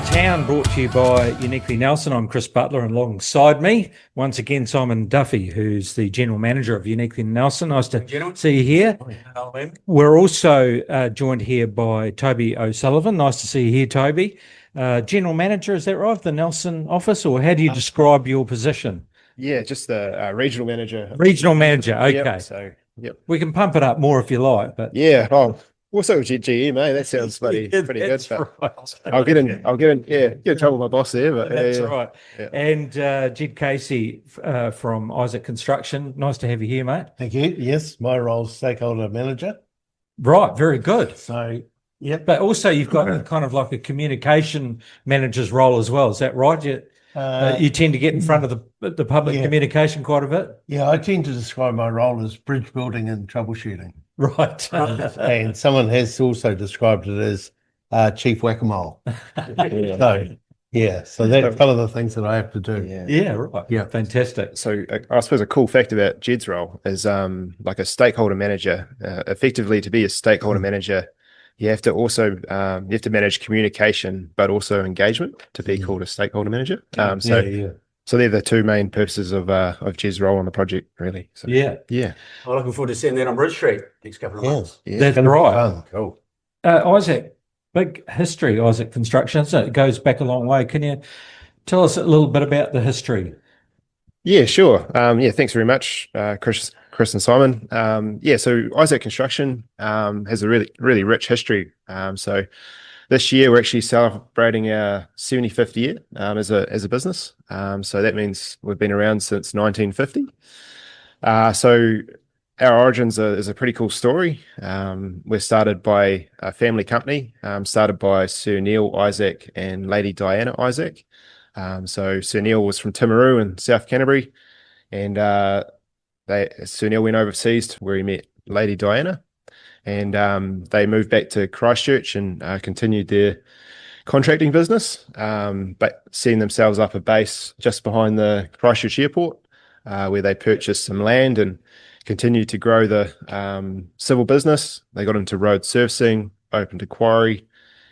the Town, brought to you by Uniquely Nelson. I'm Chris Butler, and alongside me, once again, Simon Duffy, who's the General Manager of Uniquely Nelson. Nice to see you here. We're also joined here by Toby O'Sullivan. Nice to see you here, Toby. General Manager, is that right, of the Nelson office, or how do you describe your position? Yeah, just the regional manager. Regional Manager, okay. Yep, so, yep. We can pump it up more if you like, but Yeah, also GM, eh? That sounds pretty good. That's right. I'll get in, get in trouble with my boss there, but That's yeah. right. Yeah. And Gerard Casey from Isaac Construction. Nice to have you here, mate. Thank you. Yes, my role is Stakeholder Manager. Right, very good. So, yeah. But also you've got kind of like a communication manager's role as well. Is that right? You tend to get in front of the public communication quite a bit? Yeah, I tend to describe my role as bridge building and troubleshooting. Right. And someone has also described it as chief whack-a-mole. So that's one of the things that I have to do. Yeah, right. Yeah. Fantastic. So I suppose a cool fact about Jed's role is like a stakeholder manager. Effectively, to be a stakeholder manager, you have to also you have to manage communication, but also engagement to be called a stakeholder manager. So they're the two main purposes of Jed's role on the project, really. So, Yeah. I'm looking forward to seeing that on Bridge Street next couple of months. Yeah. That's right. Fun. Cool. Isaac, big history, Isaac Construction. So it goes back a long way. Can you tell us a little bit about the history? Yeah, sure. Thanks very much, Chris and Simon. So Isaac Construction has a really rich history. So this year we're actually celebrating our 75th year as a business. So that means we've been around since 1950. So our origins is a pretty cool story. We're started by a family company, started by Sir Neil Isaac and Lady Diana Isaac. So Sir Neil was from Timaru in South Canterbury, and Sir Neil went overseas where he met Lady Diana, and they moved back to Christchurch and continued their contracting business, but setting themselves up a base just behind the Christchurch airport, where they purchased some land and continued to grow the civil business. They got into road servicing, opened a quarry,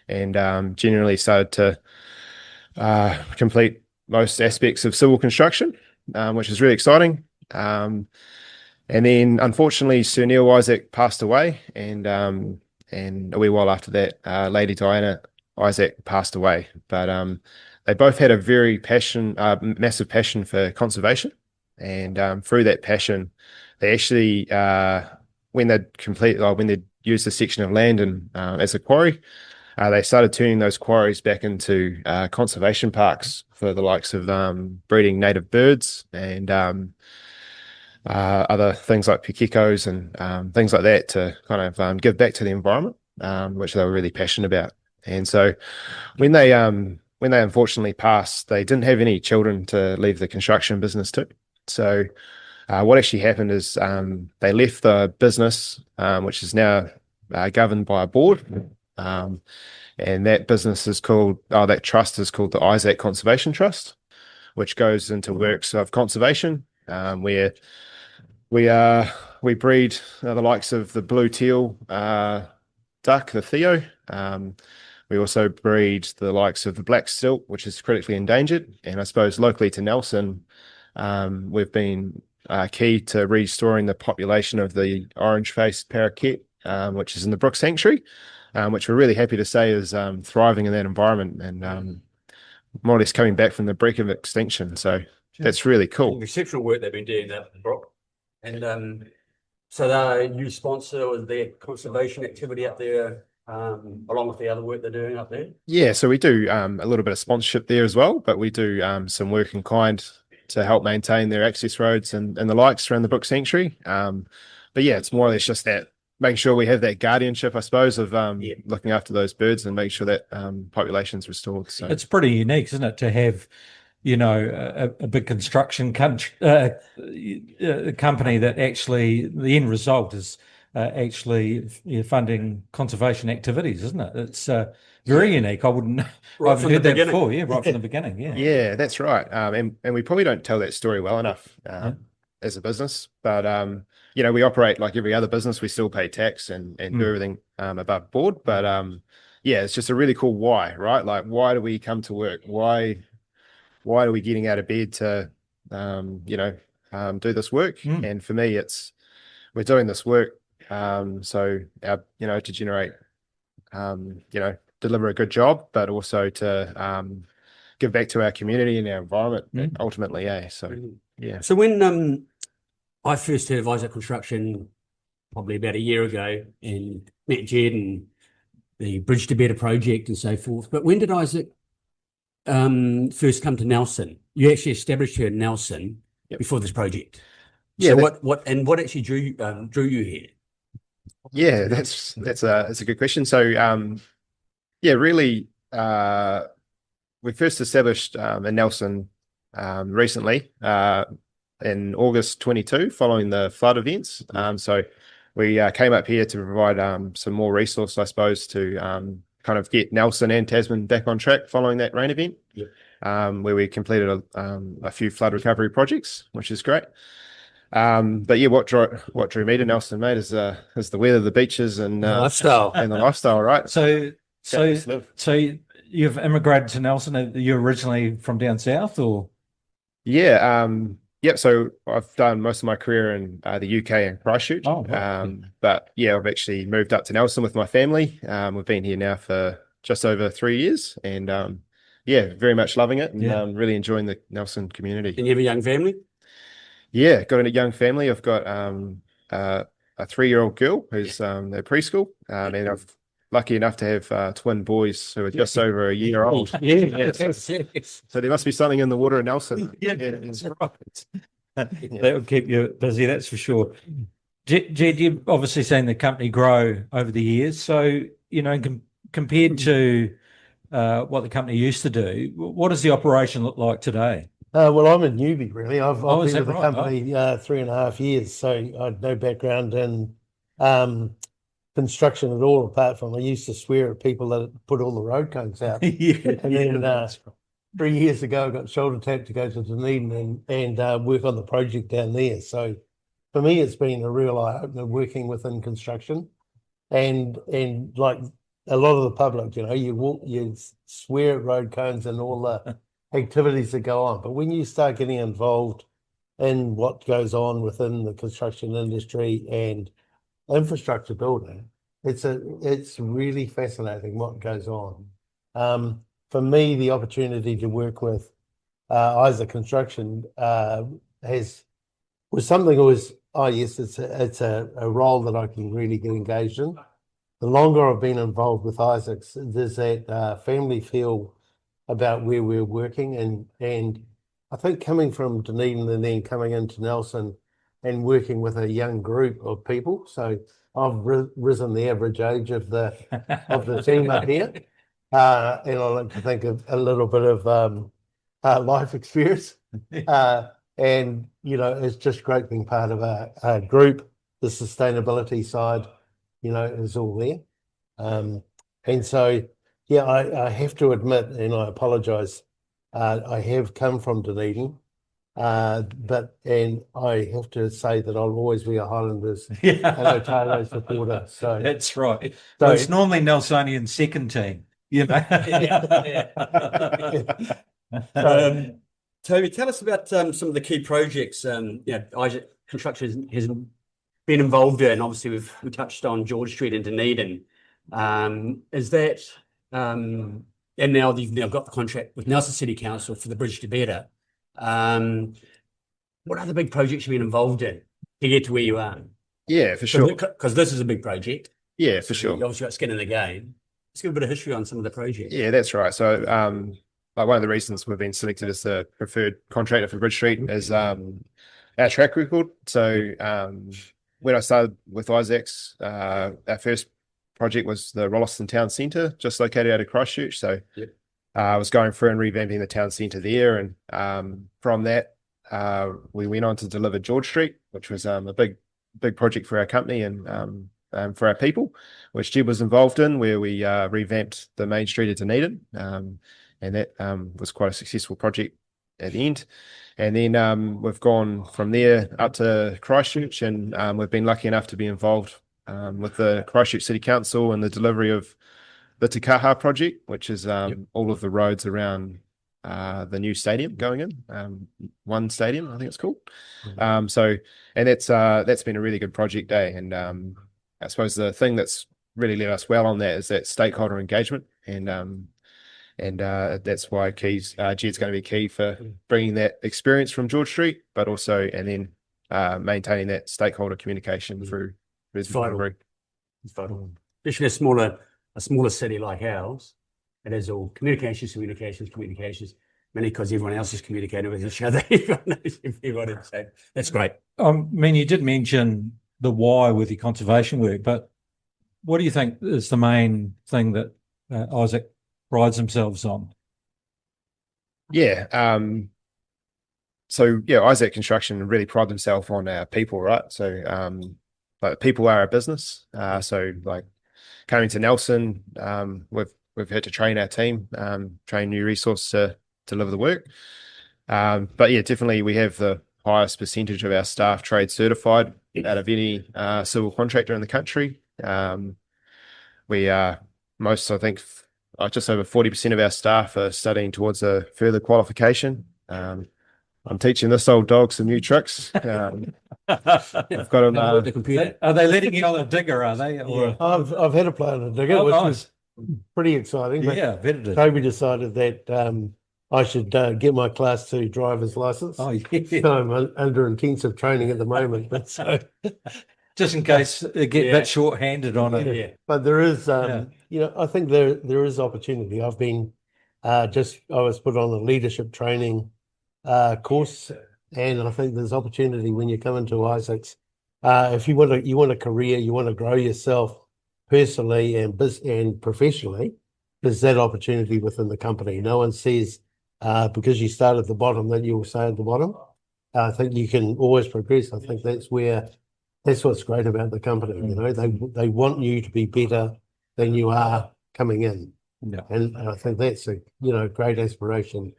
and generally started to complete most aspects of civil construction, which is really exciting. And then, unfortunately, Sir Neil Isaac passed away, and a wee while after that, Lady Diana Isaac passed away. But they both had a very massive passion for conservation, and through that passion, they actually, when they used a section of land and as a quarry, they started turning those quarries back into conservation parks for the likes of breeding native birds and other things like pikikos and things like that to kind of give back to the environment, which they were really passionate about. And so when they unfortunately passed, they didn't have any children to leave the construction business to. So what actually happened is they left the business, which is now governed by a board. And that business is that trust is called the Isaac Conservation Trust, which goes into works of conservation, where we breed the likes of the blue teal duck, the Theo. We also breed the likes of the black stilt, which is critically endangered. And I suppose locally to Nelson, we've been key to restoring the population of the orange-faced parakeet, which is in the Brook Sanctuary, which we're really happy to say is thriving in that environment and more or less coming back from the brink of extinction. So that's really cool. Exceptional work they've been doing at the Brook. And so you sponsor their conservation activity up there, along with the other work they're doing up there? Yeah, so we do a little bit of sponsorship there as well, but we do some work in kind to help maintain their access roads and the likes around the Brook Sanctuary. But yeah, it's more or less just that, making sure we have that guardianship, I suppose, of looking after those birds and make sure that population's restored. So it's pretty unique, isn't it, to have, a big construction company that actually the end result is actually funding conservation activities, isn't it? It's very unique. I wouldn't. I've heard that before. Yeah, right from the beginning. Yeah. Yeah, that's right. And we probably don't tell that story well enough as a business, but we operate like every other business. We still pay tax and do everything above board, but yeah, it's just a really cool why, right? Like, why do we come to work? Why are we getting out of bed to, do this work? And for me, we're doing this work, to generate, deliver a good job, but also to give back to our community and our environment ultimately. So yeah. So when I first heard of Isaac Construction probably about a year ago and met Jed and the Bridge to Better project and so forth. But when did Isaac first come to Nelson? You actually established here in Nelson before this project. Yeah. So what actually drew you here? Yeah, that's a good question. So really we first established in Nelson recently in August 22 following the flood events. So we came up here to provide some more resource, I suppose, to kind of get Nelson and Tasman back on track following that rain event, where we completed a few flood recovery projects, which is great. But yeah, what drew me to Nelson, mate, is the weather, the beaches, and The lifestyle. and the lifestyle, right? So you've immigrated to Nelson. You're originally from down south, or? Yeah. So I've done most of my career in the UK and Christchurch. Oh, wow. But yeah, I've actually moved up to Nelson with my family. We've been here now for just over 3 years, and very much loving it, and really enjoying the Nelson community. And you have a young family? Yeah, got a young family. I've got a 3-year-old girl who's at preschool, and I'm lucky enough to have twin boys who are just over a year old. So there must be something in the water in Nelson. Yeah, that's right. That would keep you busy, that's for sure. Jed, you've obviously seen the company grow over the years. So, compared to what the company used to do, what does the operation look like today? Well, I'm a newbie, really. I've been is that with the right? company 3.5 years, so I had no background in construction at all, apart from I used to swear at people that put all the road cones out. And then 3 years ago, I got shoulder tapped to go to Dunedin and work on the project down there. So for me, it's been a real eye-opener working within construction. And like a lot of the public, you swear at road cones and all the activities that go on. But when you start getting involved in what goes on within the construction industry and infrastructure building, it's really fascinating what goes on. For me, the opportunity to work with Isaac Construction was something that was, it's a role that I can really get engaged in. The longer I've been involved with Isaacs, there's that family feel about where we're working, and I think coming from Dunedin and then coming into Nelson and working with a young group of people, so I've risen the average age of the team up here, and I like to think of a little bit of life experience, and it's just great being part of a group. The sustainability side, is all there, and so. Yeah, I have to admit, and I apologise, I have come from Dunedin, and I have to say that I'll always be a Highlanders and Otago supporter. So that's right. So it's normally Nelsonian second team, Toby, tell us about some of the key projects Isaac Construction has been involved in. Obviously, we touched on George Street in Dunedin. Is that and now you've got the contract with Nelson City Council for the Bridge to Better. What other big projects you've been involved in to get to where you are? Yeah, for sure. Because this is a big project. Yeah, for sure. You obviously got skin in the game. Let's give a bit of history on some of the projects. Yeah, that's right. So one of the reasons we've been selected as the preferred contractor for Bridge Street is our track record. So when I started with Isaacs, our first project was the Rolleston Town Centre, just located out of Christchurch. So I was going through and revamping the town centre there, and from that we went on to deliver George Street, which was a big project for our company and for our people, which Jed was involved in, where we revamped the main street of Dunedin, and that was quite a successful project at the end. And then we've gone from there up to Christchurch, and we've been lucky enough to be involved with the Christchurch City Council and the delivery of the Takaha project, which is all of the roads around the new stadium going in, One Stadium, I think it's called. So, and that's been a really good project, and I suppose the thing that's really led us well on that is that stakeholder engagement, and that's why Jed's going to be key for bringing that experience from George Street, but also and then maintaining that stakeholder communication through resident delivery. It's vital. Especially a smaller city like ours, it is all communications, mainly because everyone else is communicating with each other. Everyone knows everybody. So that's great. I mean, you did mention the why with your conservation work, but what do you think is the main thing that Isaac prides themselves on? Yeah. So yeah, Isaac Construction really pride themselves on our people, right? So like people are our business. So like coming to Nelson, we've had to train our team, train new resource to deliver the work. But yeah, definitely we have the highest percentage of our staff trade certified out of any civil contractor in the country. We are most, I think, just over 40% of our staff are studying towards a further qualification. I'm teaching this old dog some new tricks. I've got him. The computer. Are they letting you on a digger? Are they? Or... I've had a play on a digger, which was pretty exciting. But yeah, better. Toby decided that I should get my Class 2 driver's license. Oh, yeah. So I'm under intensive training at the moment, but so just in case they get a bit short-handed on it. yeah. But there is, you know, I think there is opportunity. I've been I was put on a leadership training course, and I think there's opportunity when you come into Isaac's. If you want a career, you want to grow yourself personally and professionally, there's that opportunity within the company. No one says because you start at the bottom that you will stay at the bottom. I think you can always progress. I think that's what's great about the company. You know, they want you to be better than you are coming in. Yeah. And I think that's a great aspiration.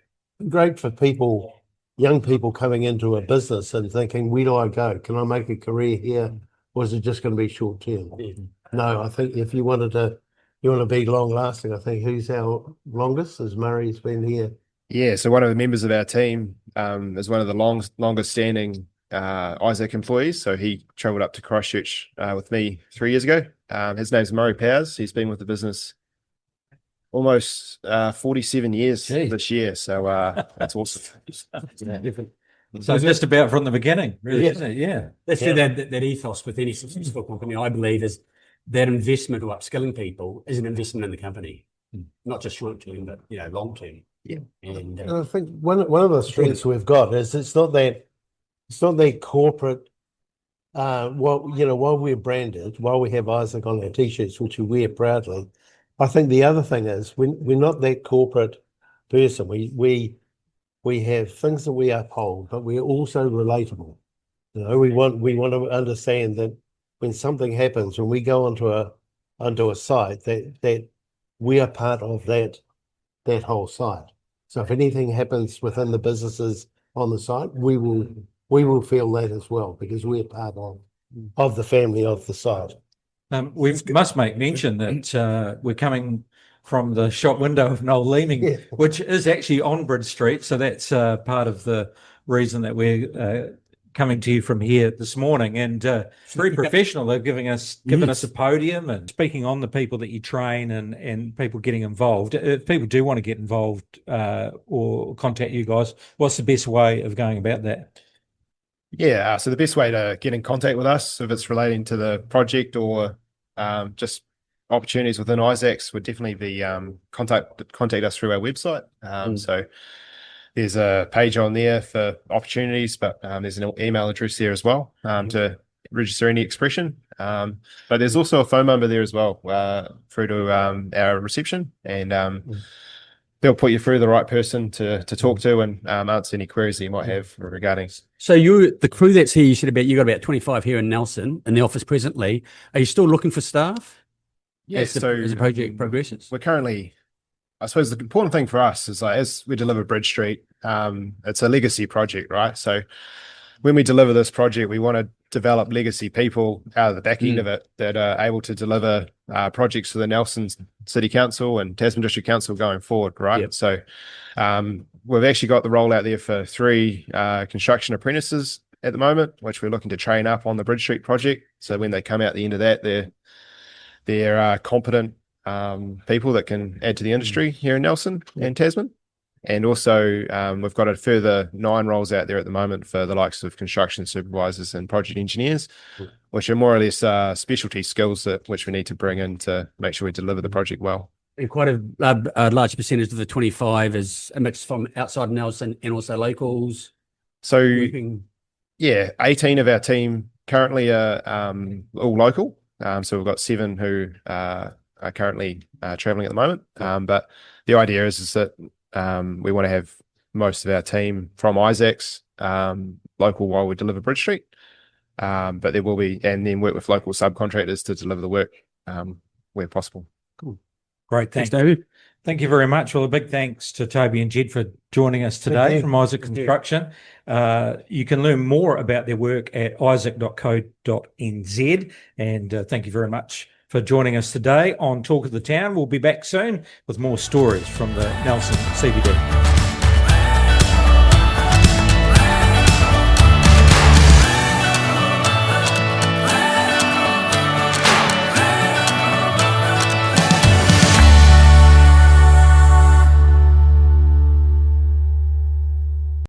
Great for people, young people coming into a business and thinking, where do I go? Can I make a career here? Or is it just going to be short term? Yeah. No, I think if you want to be long lasting, I think who's our longest is Murray's been here. Yeah, so one of the members of our team is one of the longest standing Isaac employees. So he travelled up to Christchurch with me 3 years ago. His name's Murray Powers. He's been with the business almost 47 years this year. So that's awesome. So just about from the beginning, really, isn't it? Yeah. That's that ethos with any successful company, I believe, is that investment or upskilling people is an investment in the company, not just short term, but long term. Yeah. And I think one of the strengths we've got is it's not that corporate. While we're branded, while we have Isaac on our t-shirts, which we wear proudly, I think the other thing is we're not that corporate person. We have things that we uphold, but we're also relatable. You know, we want to understand that when something happens, when we go onto a site, that we are part of that whole site. So if anything happens within the businesses on the site, we will feel that as well, because we're part of the family of the site. We must make mention that we're coming from the shop window of Noel Leeming, which is actually on Bridge Street. So that's part of the reason that we're coming to you from here this morning. And very professional. They've given us a podium and speaking on the people that you train and people getting involved. If people do want to get involved or contact you guys, what's the best way of going about that? Yeah, so the best way to get in contact with us, if it's relating to the project or just opportunities within Isaacs, would definitely be contact us through our website. So there's a page on there for opportunities, but there's an email address there as well to register any expression. But there's also a phone number there as well through to our reception, and they'll put you through the right person to talk to and answer any queries that you might have regarding. So the crew that's here, you got about 25 here in Nelson in the office presently. Are you still looking for staff? Yes. As the project progresses? We're currently, I suppose the important thing for us is as we deliver Bridge Street, it's a legacy project, right? So when we deliver this project, we want to develop legacy people out of the back end of it that are able to deliver projects for the Nelson City Council and Tasman District Council going forward, right? Yep. So we've actually got the role out there for 3 construction apprentices at the moment, which we're looking to train up on the Bridge Street project. So when they come out the end of that, they're competent people that can add to the industry here in Nelson and Tasman. And also, we've got a further 9 roles out there at the moment for the likes of construction supervisors and project engineers, which are more or less specialty skills which we need to bring in to make sure we deliver the project well. And quite a large percentage of the 25 is a mix from outside Nelson and also locals. So, Working. yeah, 18 of our team currently are all local. So we've got 7 who are currently traveling at the moment. But the idea is that we want to have most of our team from Isaacs local while we deliver Bridge Street. But there will be, and then work with local subcontractors to deliver the work where possible. Cool. Great, Thanks, thanks. David. Thank you very much. Well, a big thanks to Toby and Jed for joining us today you. from Isaac Thank you. Construction. You can learn more about their work at isaac.co.nz. And thank you very much for joining us today on Talk of the Town. We'll be back soon with more stories from the Nelson CBD.